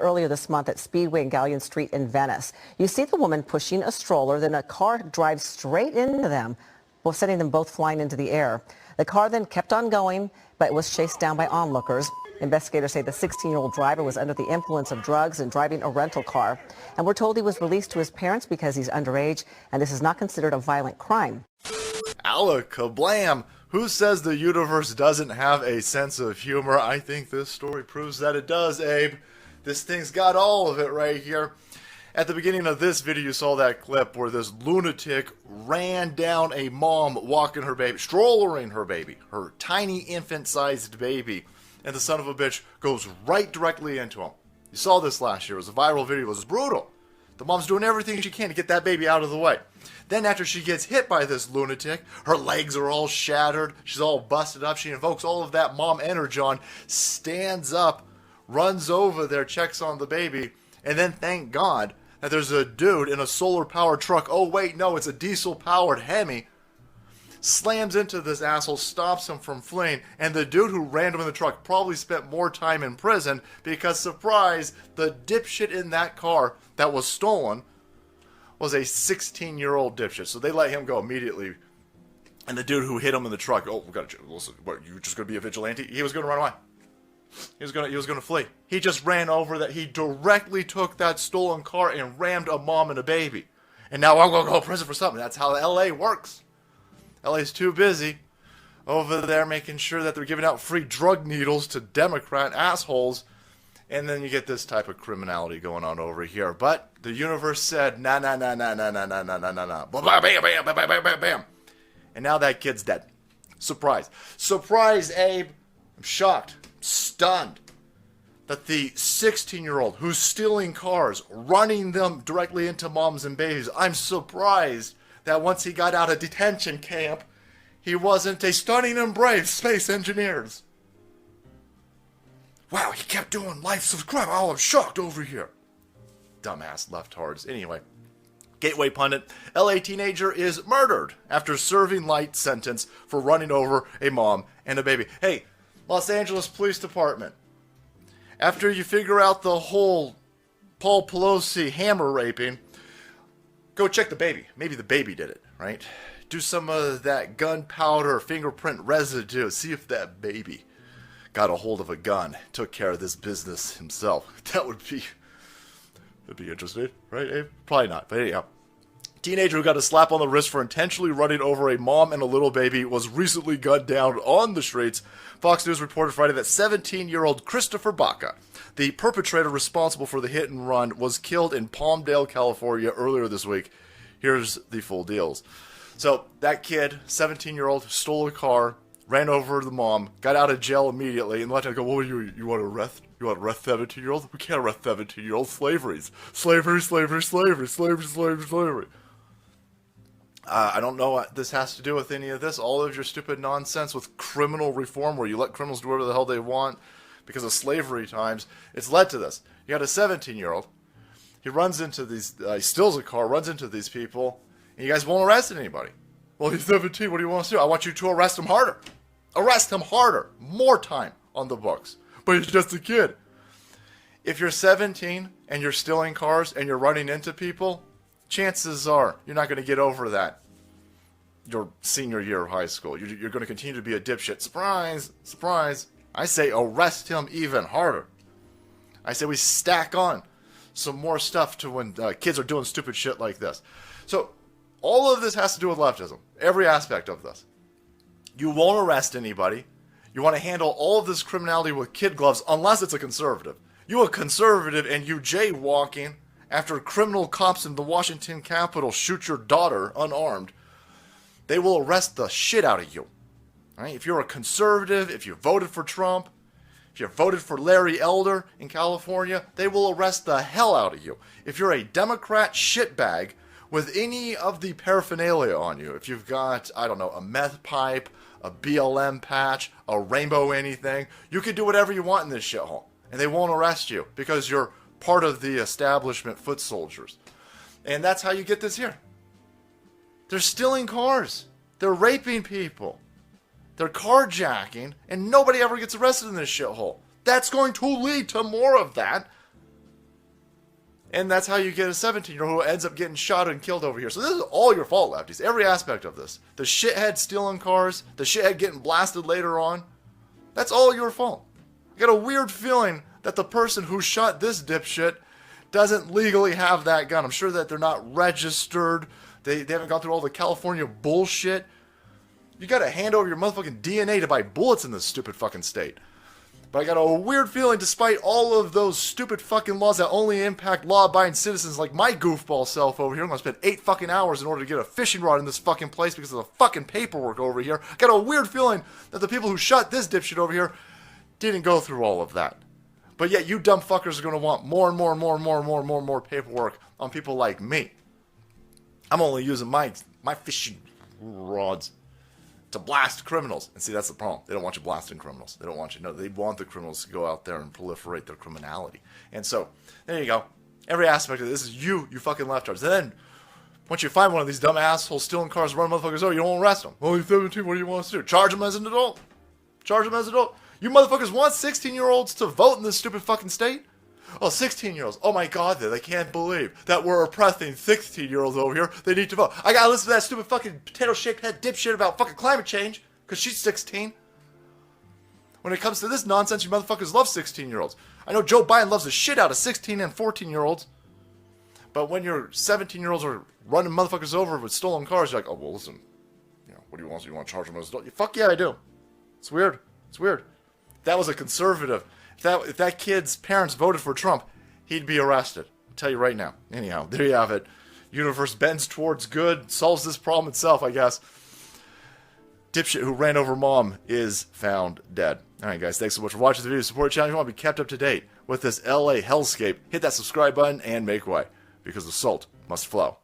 earlier this month at Speedway and Galleon Street in Venice. You see the woman pushing a stroller, then a car drives straight into them, sending them both flying into the air. The car then kept on going, but was chased down by onlookers. Investigators say the 16-year-old driver was under the influence of drugs and driving a rental car. And we're told he was released to his parents because he's underage, and this is not considered a violent crime. Alakablam! Who says the universe doesn't have a sense of humor? I think this story proves that it does, Abe. This thing's got all of it right here. At the beginning of this video, you saw that clip where this lunatic ran down a mom walking her baby, strollering her baby, her tiny infant-sized baby, and the son of a bitch goes right directly into him. You saw this last year. It was a viral video. It was brutal. The mom's doing everything she can to get that baby out of the way. Then after she gets hit by this lunatic, her legs are all shattered, she's all busted up, she invokes all of that mom energy on, stands up, runs over there, checks on the baby, and then thank God that there's a dude in a solar-powered truck, oh wait, no, it's a diesel-powered Hemi, slams into this asshole, stops him from fleeing, and the dude who ran him in the truck probably spent more time in prison because, surprise, the dipshit in that car that was stolen was a 16-year-old dipshit. So they let him go immediately. And the dude who hit him in the truck, oh, we got to listen. What, you just going to be a vigilante? He was going to run away. He was going to flee. He just ran over that. He directly took that stolen car and rammed a mom and a baby. And now I'm going to go to prison for something. That's how LA works. LA's too busy over there making sure that they're giving out free drug needles to Democrat assholes. And then you get this type of criminality going on over here. But the universe said, nah. Bam, bam, bam, bam, bam, bam, bam. And now that kid's dead. Surprise. Surprise, Abe. I'm shocked, stunned, that the 16-year-old who's stealing cars, running them directly into moms and babies, I'm surprised that once he got out of detention camp, he wasn't a stunning and brave space engineers. Wow, he kept doing life of crime. Oh, I'm shocked over here. Dumbass leftards. Anyway, Gateway pundit, LA teenager is murdered after serving light sentence for running over a mom and a baby. Hey, Los Angeles Police Department, after you figure out the whole Paul Pelosi hammer raping, go check the baby. Maybe the baby did it, right? Do some of that gunpowder fingerprint residue. See if that baby got a hold of a gun, took care of this business himself. That'd be interesting, right, Abe? Probably not, but anyhow. Teenager who got a slap on the wrist for intentionally running over a mom and a little baby was recently gunned down on the streets. Fox News reported Friday that 17-year-old Christopher Baca, the perpetrator responsible for the hit and run, was killed in Palmdale, California earlier this week. Here's the full deals. So that kid, 17-year-old, stole a car, ran over the mom, got out of jail immediately, and let him go, what, you want to arrest? You want to arrest 17-year-olds? We can't arrest 17-year-olds. Slavery. I don't know what this has to do with any of this. All of your stupid nonsense with criminal reform where you let criminals do whatever the hell they want because of slavery times, it's led to this. You got a 17-year-old. He runs into these, he steals a car, runs into these people, and you guys won't arrest anybody. Well, he's 17. What do you want us to do? I want you to arrest him harder. Arrest him harder. More time on the books. But he's just a kid. If you're 17 and you're stealing cars and you're running into people, chances are you're not going to get over that your senior year of high school. You're going to continue to be a dipshit. Surprise, surprise. I say arrest him even harder. I say we stack on some more stuff to when kids are doing stupid shit like this. So all of this has to do with leftism. Every aspect of this. You won't arrest anybody. You want to handle all of this criminality with kid gloves unless it's a conservative. You a conservative and you jaywalking after criminal cops in the Washington Capitol shoot your daughter unarmed, they will arrest the shit out of you. All right? If you're a conservative, if you voted for Trump, if you voted for Larry Elder in California, they will arrest the hell out of you. If you're a Democrat shitbag with any of the paraphernalia on you, if you've got, I don't know, a meth pipe, a BLM patch, a rainbow anything, you can do whatever you want in this shithole. And they won't arrest you because you're part of the establishment foot soldiers. And that's how you get this here. They're stealing cars. They're raping people. They're carjacking. And nobody ever gets arrested in this shithole. That's going to lead to more of that. And that's how you get a 17-year-old who ends up getting shot and killed over here. So this is all your fault, lefties. Every aspect of this. The shithead stealing cars, the shithead getting blasted later on. That's all your fault. I got a weird feeling that the person who shot this dipshit doesn't legally have that gun. I'm sure that they're not registered. They haven't gone through all the California bullshit. You gotta hand over your motherfucking DNA to buy bullets in this stupid fucking state. But I got a weird feeling, despite all of those stupid fucking laws that only impact law-abiding citizens like my goofball self over here, I'm gonna spend 8 fucking hours in order to get a fishing rod in this fucking place because of the fucking paperwork over here. I got a weird feeling that the people who shot this dipshit over here didn't go through all of that. But yet you dumb fuckers are gonna want more and more and more and more and more and more and more paperwork on people like me. I'm only using my fishing rods to blast criminals. And see, that's the problem. They don't want you blasting criminals. They don't want you. No, they want the criminals to go out there and proliferate their criminality. And so, there you go. Every aspect of this is you fucking leftards. And then, once you find one of these dumb assholes stealing cars, running motherfuckers over, you don't arrest them. Oh, he's 17, what do you want us to do? Charge him as an adult. Charge him as an adult. You motherfuckers want 16-year-olds to vote in this stupid fucking state? Oh, 16-year-olds. Oh my god, they can't believe that we're oppressing 16-year-olds over here. They need to vote. I gotta listen to that stupid fucking potato-shaped head dipshit about fucking climate change, because she's 16. When it comes to this nonsense, you motherfuckers love 16-year-olds. I know Joe Biden loves the shit out of 16 and 14-year-olds. But when your 17-year-olds are running motherfuckers over with stolen cars, you're like, oh, well, listen, what do you want? You want to charge them as adult? Fuck yeah, I do. It's weird. It's weird. If that was a conservative, if that kid's parents voted for Trump, he'd be arrested. I'll tell you right now. Anyhow, there you have it. Universe bends towards good, solves this problem itself, I guess. Dipshit who ran over mom is found dead. Alright guys, thanks so much for watching the video. Support the channel if you want to be kept up to date with this LA hellscape. Hit that subscribe button and make way, because the salt must flow.